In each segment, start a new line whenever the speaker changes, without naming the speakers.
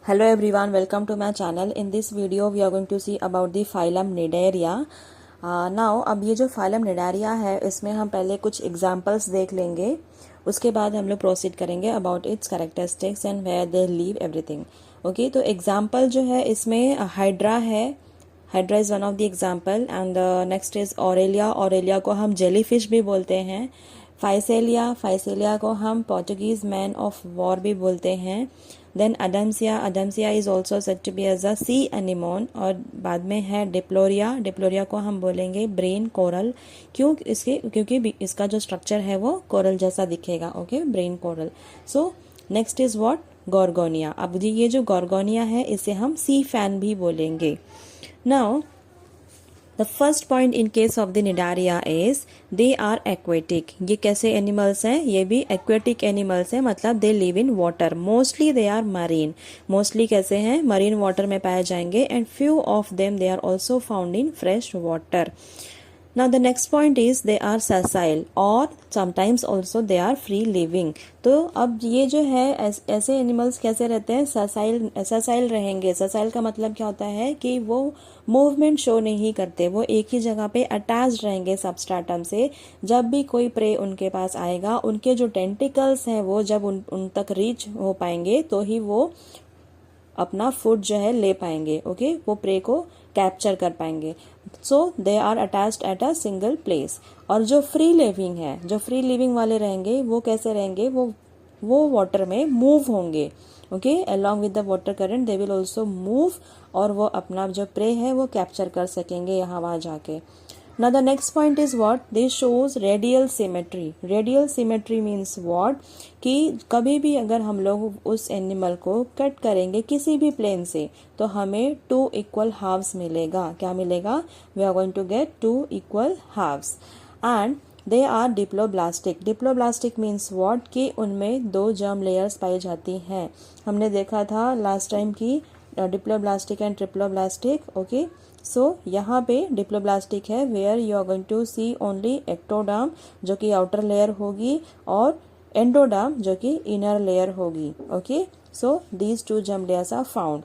Hello everyone, welcome to my channel. In this video we are going to see about the phylum Cnidaria. Now अब ये जो phylum Cnidaria है इसमें हम पहले कुछ examples देख लेंगे, उसके बाद हम लोग proceed करेंगे about its characteristics and where they live everything. Okay, तो example जो है इसमें Hydra है. Hydra is one of the example and next is Aurelia. Aurelia को हम jellyfish भी बोलते हैं. फाइसेलिया को हम पोर्टुगीज मैन ऑफ वॉर भी बोलते हैं. Then Adamsia is also said to be as a sea anemone. और बाद में है डिप्लोरिया को हम बोलेंगे ब्रेन कोरल. क्योंकि इसका जो स्ट्रक्चर है वो कोरल जैसा दिखेगा. Okay, brain coral. So next is what, Gorgonia. अब ये जो गॉर्गोनिया है इसे हम सी फैन भी बोलेंगे. Now The first point in case of the Cnidaria is they are aquatic. ये कैसे animals हैं? ये भी aquatic animals हैं, मतलब they live in water. Mostly they are marine. Mostly कैसे हैं? Marine water में पाए जाएंगे and few of them they are also found in fresh water. Now the next point is they are sessile or sometimes also they are free living. तो अब ये जो है ऐसे एनिमल्स कैसे रहते हैं? ससाइल रहेंगे. ससाइल का मतलब क्या होता है कि वो मूवमेंट शो नहीं करते, वो एक ही जगह पे अटैच्ड रहेंगे सबस्ट्रेटम से. जब भी कोई प्रे उनके पास आएगा, उनके जो टेंटिकल्स हैं वो जब उन तक रीच हो पाएंगे तो ही वो अपना फूड जो है ले पाएंगे. ओके, वो प्रे को कैप्चर कर पाएंगे. So they are attached at a single place. और जो फ्री लिविंग है, जो फ्री लिविंग वाले रहेंगे वो कैसे रहेंगे? वो वाटर में मूव होंगे. Okay, along with the water current they will also move और वो अपना जो प्रे है वो कैप्चर कर सकेंगे यहाँ वहाँ जाके. Now the next point is what? They shows radial symmetry. Radial symmetry means what? कि कभी भी अगर हम लोग उस एनिमल को कट करेंगे किसी भी प्लेन से तो हमें 2 equal halves मिलेगा. क्या मिलेगा? We are going to get 2 equal halves. And they are diploblastic. Diploblastic means what? कि उनमें 2 germ layers पाई जाती हैं. हमने देखा था लास्ट टाइम की diploblastic and triploblastic. Okay, so यहाँ पे डिप्लोब्लास्टिक है where you are going to see only ectoderm जो कि आउटर लेयर होगी और एंडोडर्म जो कि इनर लेयर होगी. Okay, so these 2 germ layers are found.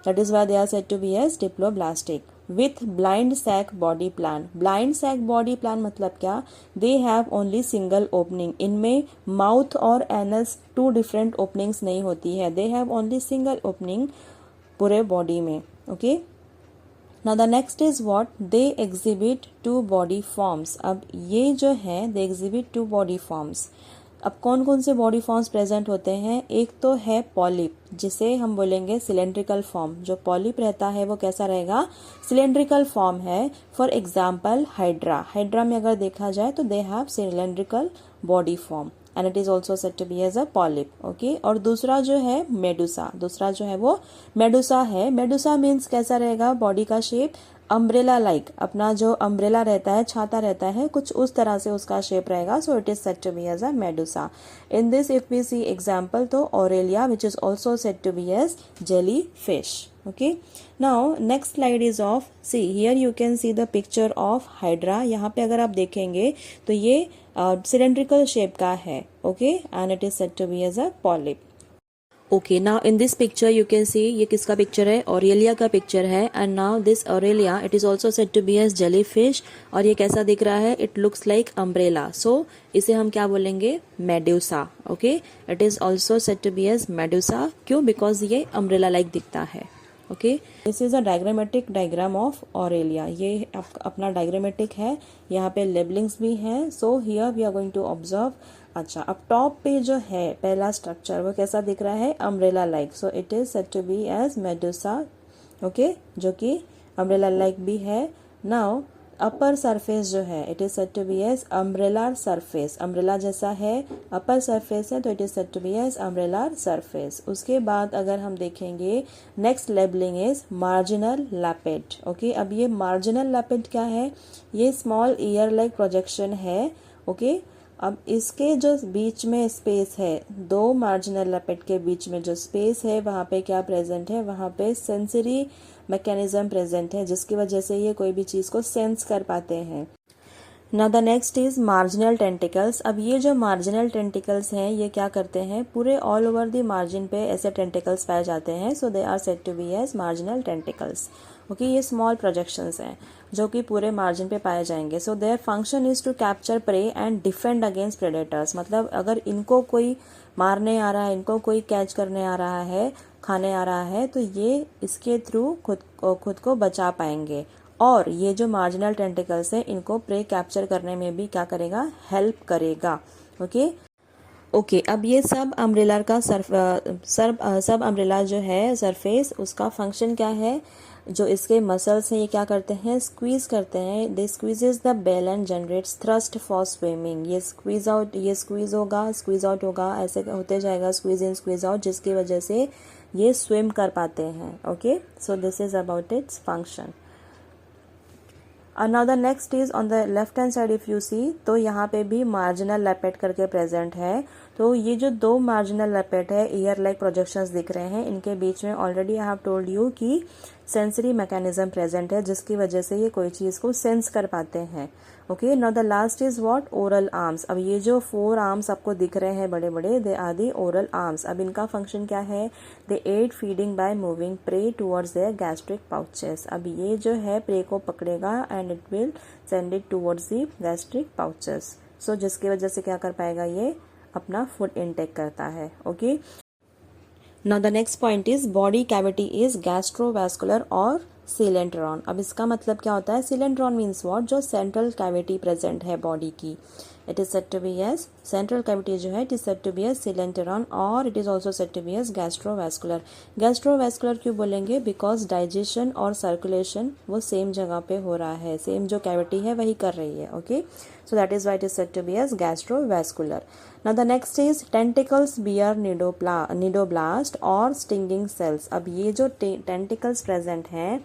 That is why they are said to be as diploblastic. With blind sac body plan. Blind sac body plan मतलब क्या? They have only single opening. इनमें mouth और anus 2 different openings नहीं होती है. They have only single opening पूरे body में. Okay, now the next is what? They exhibit 2 body forms. अब ये जो है दे एग्जिबिट 2 बॉडी फॉर्म्स. अब कौन कौन से बॉडी फॉर्म्स प्रेजेंट होते हैं? एक तो है पॉलिप जिसे हम बोलेंगे सिलेंड्रिकल फॉर्म. जो पॉलिप रहता है वो कैसा रहेगा? सिलेंड्रिकल फॉर्म है. फॉर एग्जाम्पल हाइड्रा में अगर देखा जाए तो they have cylindrical body form and it is also said to be as a polyp. Okay, और दूसरा जो है मेडुसा. दूसरा जो है वो मेडुसा है. मेडुसा मीन्स कैसा रहेगा? बॉडी का शेप अम्ब्रेला लाइक. अपना जो अम्ब्रेला रहता है, छाता रहता है, कुछ उस तरह से उसका शेप रहेगा. So it is said to be as a medusa. In this if we see example तो Aurelia which is also said to be as jelly fish. Okay, now next slide is of, see here you can see the picture of hydra. यहाँ पे अगर आप देखेंगे तो ये cylindrical shape का है. Okay, and it is said to be as a polyp. Okay, now in this picture you can see ये किसका पिक्चर है? ऑरेलिया का पिक्चर है. and now this Aurelia it is also said to be as jellyfish. और ये कैसा दिख रहा है? it looks like umbrella. so इसे हम क्या बोलेंगे? Medusa. okay, it is also said to be as medusa. क्यों? because ये umbrella like दिखता है. Okay, this is a diagrammatic diagram of Aurelia. ये अपना डायग्रामेटिक है. यहाँ पे लेबलिंग्स भी हैं. So here we are going to observe. अच्छा, अब टॉप पे जो है पहला स्ट्रक्चर वो कैसा दिख रहा है? Umbrella like. So it is said to be as medusa. Okay, जो कि अम्ब्रेला लाइक भी है. नाउ अपर सरफेस जो है it is said to be as umbrellar surface. Umbrella जैसा है, अपर सरफेस है तो it is said to be as umbrellar surface. उसके बाद अगर हम देखेंगे next labelling is marginal lappet. Okay, अब ये मार्जिनल लैपेट क्या है? ये स्मॉल ईयर लाइक प्रोजेक्शन है. ओके, अब इसके जो बीच में स्पेस है, 2 मार्जिनल लैपेट के बीच में जो स्पेस है वहाँ पे क्या प्रेजेंट है? वहाँ पे सेंसरी मैकेनिज्म प्रेजेंट है जिसकी वजह से ये कोई भी चीज़ को सेंस कर पाते हैं. Now the next is marginal tentacles. अब ये जो मार्जिनल टेंटिकल्स हैं ये क्या करते हैं, पूरे ऑल ओवर द मार्जिन पे ऐसे टेंटिकल्स पाए जाते हैं, so they are said to be as marginal tentacles. Okay, ये स्मॉल प्रोजेक्शंस हैं जो कि पूरे मार्जिन पे पाए जाएंगे। So their function is to capture prey and defend against predators. मतलब अगर इनको कोई मारने आ रहा है, इनको कोई कैच करने आ रहा है, खाने आ रहा है, तो ये इसके थ्रू खुद को बचा पाएंगे। और ये जो मार्जिनल टेंटिकल्स है इनको प्रे कैप्चर करने में भी क्या करेगा, हेल्प करेगा। ओके, अब ये सब अम्ब्रेला का सब अम्ब्रेला जो है सरफेस, उसका फंक्शन क्या है, जो इसके मसल्स हैं ये क्या करते हैं, स्क्वीज करते हैं। They squeezes the bell and generates thrust for swimming. ये स्क्वीज होगा, स्क्वीज आउट होगा, ऐसे होते जाएगा, स्क्वीज इन स्क्वीज आउट, जिसकी वजह से ये स्विम कर पाते हैं। Okay, so this is about its function. now the next is on the left hand side if you see, तो यहाँ पे भी मार्जिनल लैपेट करके प्रेजेंट है। तो ये जो दो मार्जिनल लैपेट है, ईयर लाइक प्रोजेक्शंस दिख रहे हैं, इनके बीच में already I have told you कि सेंसरी मैकेनिज्म प्रेजेंट है, जिसकी वजह से ये कोई चीज़ को सेंस कर पाते हैं। Okay, now the last is what, oral arms. अब ये जो 4 आर्म्स आपको दिख रहे हैं बड़े बड़े, they are the oral arms. अब इनका फंक्शन क्या है, they aid feeding by moving prey towards their gastric pouches. अब ये जो है प्रे को पकड़ेगा and it will send it towards the gastric pouches. So जिसकी वजह से क्या कर पाएगा, ये अपना फूड इनटेक करता है। Okay, now the next point is body cavity is gastrovascular और सिलेंट्रॉन। अब इसका मतलब क्या होता है, सिलेंट्रॉन मीन्स व्हाट, जो सेंट्रल कैविटी प्रेजेंट है बॉडी की, it is said to be as central cavity जो है, it is said to be as coelenteron, और it is also said to be as gastrovascular. Gastrovascular क्यों बोलेंगे, because digestion और circulation वो same जगह पे हो रहा है, सेम जो कैविटी है वही कर रही है। Okay, so that is why it is said to be as gastrovascular. Now the next is tentacles bear cnidoblast और स्टिंगिंग सेल्स। अब ये जो टेंटिकल्स प्रेजेंट हैं,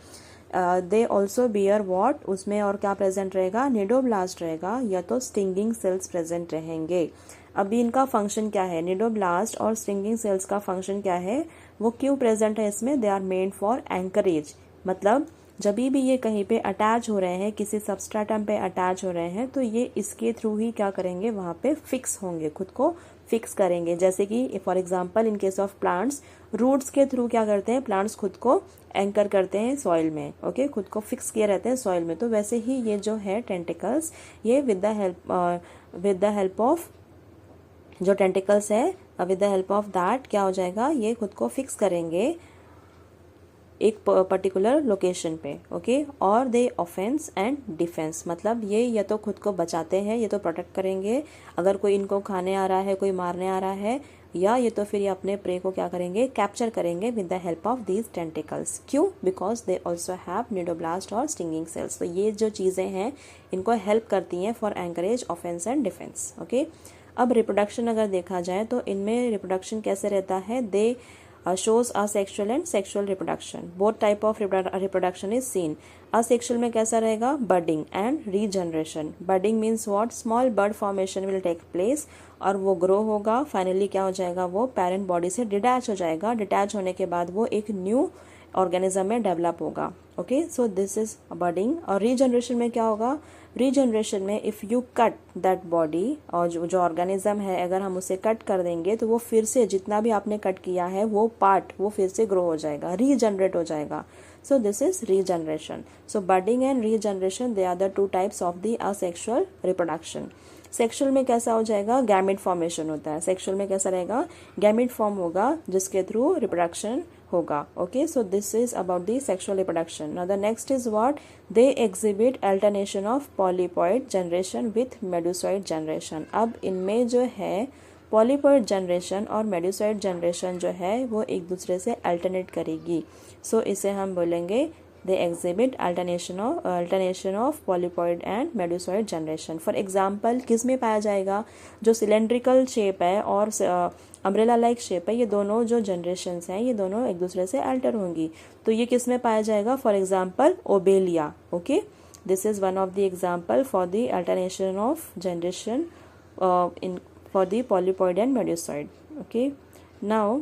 दे ऑल्सो बियर वॉट, उसमें और क्या प्रेजेंट रहेगा, निडोब्लास्ट रहेगा या तो स्टिंगिंग सेल्स प्रेजेंट रहेंगे। अभी इनका फंक्शन क्या है, निडोब्लास्ट और स्टिंगिंग सेल्स का फंक्शन क्या है, वो क्यों प्रेजेंट है इसमें, they are made for anchorage. मतलब जब भी ये कहीं पे अटैच हो रहे हैं, किसी सबस्ट्रेटम पे अटैच हो रहे हैं, तो ये इसके थ्रू ही क्या करेंगे, वहां पे फिक्स होंगे, खुद को फिक्स करेंगे। जैसे कि for example in case of plants, roots के थ्रू क्या करते हैं, प्लांट्स खुद को एंकर करते हैं सॉइल में। ओके, खुद को फिक्स किए रहते हैं सॉइल में। तो वैसे ही ये जो है टेंटिकल्स, ये विद द हेल्प ऑफ जो टेंटिकल्स है, with the help of that क्या हो जाएगा, ये खुद को फिक्स करेंगे एक पर्टिकुलर लोकेशन पे। ओके, और दे ऑफेंस एंड डिफेंस, मतलब ये या तो खुद को बचाते हैं, ये तो प्रोटेक्ट करेंगे अगर कोई इनको खाने आ रहा है, कोई मारने आ रहा है, या ये तो फिर ये अपने प्रे को क्या करेंगे, कैप्चर करेंगे with the help of these tentacles. क्यों, because they also have cnidoblast और स्टिंगिंग सेल्स। तो ये जो चीज़ें हैं इनको हेल्प करती हैं for anchorage, offence and defence. Okay, अब रिप्रोडक्शन अगर देखा जाए तो इनमें रिप्रोडक्शन कैसे रहता है, दे shows asexual and sexual reproduction. Both type of reproduction is seen. Asexual में कैसा रहेगा, budding and regeneration. Budding means what, small bud formation will take place और वो grow होगा, finally क्या हो जाएगा, वो parent body से detach हो जाएगा, detach होने के बाद वो एक new ऑर्गेनिज्म में डेवलप होगा। Okay, so this is budding. और रीजनरेशन में क्या होगा, रीजनरेशन में if you cut that body, और जो ऑर्गेनिज्म है अगर हम उसे कट कर देंगे तो वो फिर से जितना भी आपने कट किया है वो पार्ट वो फिर से ग्रो हो जाएगा, रीजनरेट हो जाएगा। So this is regeneration. So budding and regeneration, they are the two types of the asexual reproduction. Sexual में कैसा हो जाएगा, गैमेट फॉर्मेशन होता है। सेक्सुअल में कैसा रहेगा, गैमेट फॉर्म होगा जिसके थ्रू रिप्रोडक्शन होगा। Okay, so this is about the sexual reproduction. Now the next is what, they exhibit alternation of polypoid generation with medusoid generation. अब इनमें जो है पॉलीपॉइड जनरेशन और मेडुसॉइड जनरेशन जो है वो एक दूसरे से अल्टरनेट करेगी। सो इसे हम बोलेंगे they exhibit alternation of polypoid and medusoid generation. For example, किस में पाया जाएगा, जो सिलेंड्रिकल शेप है और अम्ब्रेला लाइक शेप है, ये दोनों जो जनरेशन्स हैं ये दोनों एक दूसरे से अल्टर होंगी। तो ये किस में पाया जाएगा, for example Obelia. Okay, this is one of the example for the alternation of generation in for the polypoid and medusoid. Okay, now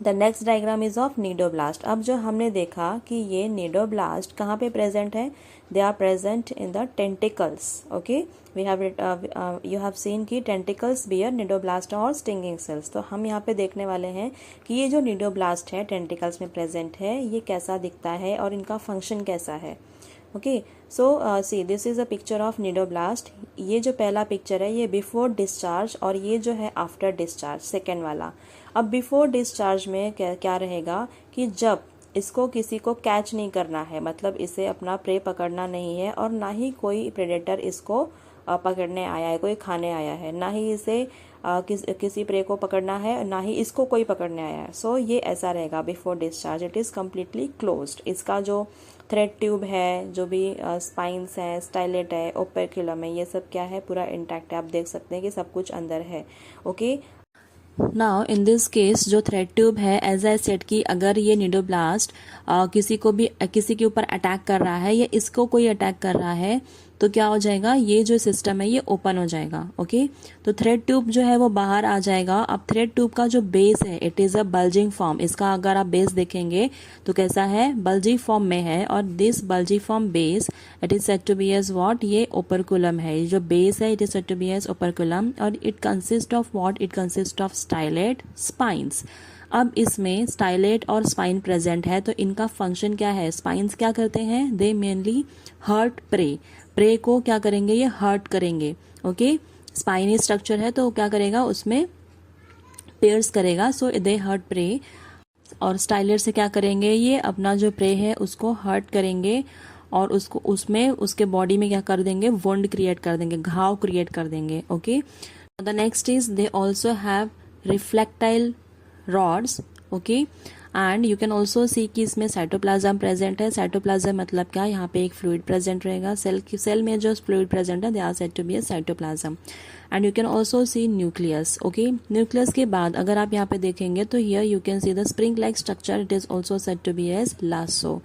the next diagram is of cnidoblast. अब जो हमने देखा कि ये निडोब्लास्ट कहाँ पे प्रेजेंट है, they are present in the tentacles. Okay, we have you have seen कि टेंटिकल्स बियर निडोब्लास्ट और स्टिंगिंग सेल्स। तो हम यहाँ पे देखने वाले हैं कि ये जो निडोब्लास्ट है टेंटिकल्स में प्रेजेंट है, ये कैसा दिखता है और इनका फंक्शन कैसा है। Okay, so see this is a picture of cnidoblast. ये जो पहला पिक्चर है ये बिफोर डिस्चार्ज और ये जो है आफ्टर डिस्चार्ज सेकेंड वाला। अब बिफोर डिस्चार्ज में क्या रहेगा कि जब इसको किसी को कैच नहीं करना है, मतलब इसे अपना प्रे पकड़ना नहीं है और ना ही कोई प्रेडेटर इसको पकड़ने आया है, कोई खाने आया है, ना ही इसे किसी प्रे को पकड़ना है, ना ही इसको कोई पकड़ने आया है। सो ये ऐसा रहेगा before discharge, it is completely closed. इसका जो थ्रेड ट्यूब है, जो भी स्पाइंस है, स्टाइलेट है, ओपेक्युलम है, ये सब क्या है, पूरा इंटैक्ट है। आप देख सकते हैं कि सब कुछ अंदर है। Okay, now in this case जो थ्रेड ट्यूब है, एज आई सेड कि अगर ये निडोब्लास्ट किसी के ऊपर अटैक कर रहा है या इसको कोई अटैक कर रहा है तो क्या हो जाएगा, ये जो सिस्टम है ये ओपन हो जाएगा। ओके, तो थ्रेड ट्यूब जो है वो बाहर आ जाएगा। अब थ्रेड ट्यूब का जो बेस है it is a bulging form. इसका अगर आप बेस देखेंगे तो कैसा है, बल्जी फॉर्म में है। और this bulgy form base it is said to be as what, ये ओपरकुलम है। ये जो बेस है it is said to be as operculum और it consist of what, it consist of stylet spines. अब इसमें स्टाइलेट और स्पाइन प्रेजेंट है, तो इनका फंक्शन क्या है, स्पाइंस क्या करते हैं, दे मेनली हर्ट प्रे को क्या करेंगे, ये हर्ट करेंगे। ओके, स्पाइनी स्ट्रक्चर है तो क्या करेगा, उसमें पियर्स करेगा, सो दे हर्ट प्रे। और स्टाइलेट से क्या करेंगे, ये अपना जो प्रे है उसको हर्ट करेंगे और उसको उसमें उसके बॉडी में क्या कर देंगे, वुंड क्रिएट कर देंगे, घाव क्रिएट कर देंगे। Okay, the next is they also have refractile rods. Okay, and you can also see कि इसमें साइटोप्लाज्म प्रेजेंट है। साइटोप्लाज्म मतलब क्या, यहाँ पे एक फ्लूइड प्रेजेंट रहेगा। सेल में जो फ्लूइड प्रेजेंट है they are said to be a cytoplasm. And you can also see nucleus. Okay, nucleus के बाद अगर आप यहाँ पे देखेंगे तो here you can see the spring like structure, it is also said to be as lasso.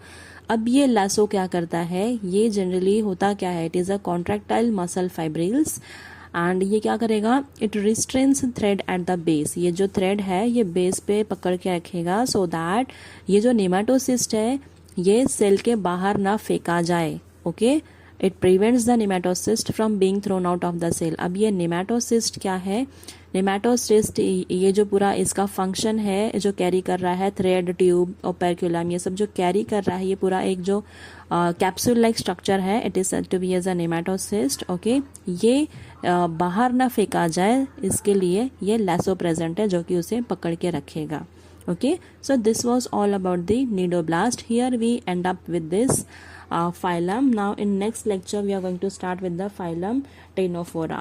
अब ये लासो क्या करता है, ये जनरली होता क्या है, it is a contractile muscle fibrils and ये क्या करेगा, it restrains thread at the base. ये जो थ्रेड है ये बेस पे पकड़ के रखेगा सो दैट ये जो नेमाटोसिस्ट है ये सेल के बाहर ना फेंका जाए। Okay, it prevents the nematocyst from being thrown out of the cell. अब ये नेमाटोसिस्ट क्या है, नेमाटोसिस्ट ये जो पूरा इसका फंक्शन है जो कैरी कर रहा है, थ्रेड ट्यूब ओपेक्युलम ये सब जो कैरी कर रहा है, ये पूरा एक जो कैप्सूल लाइक स्ट्रक्चर है, it is said to be as a nematocyst. Okay, ये बाहर ना फेंका जाए इसके लिए ये लैसो प्रेजेंट है जो कि उसे पकड़ के रखेगा। Okay, so this was all about the cnidoblast. Here we end up with this phylum. Now in next lecture we are going to start with the phylum Ctenophora.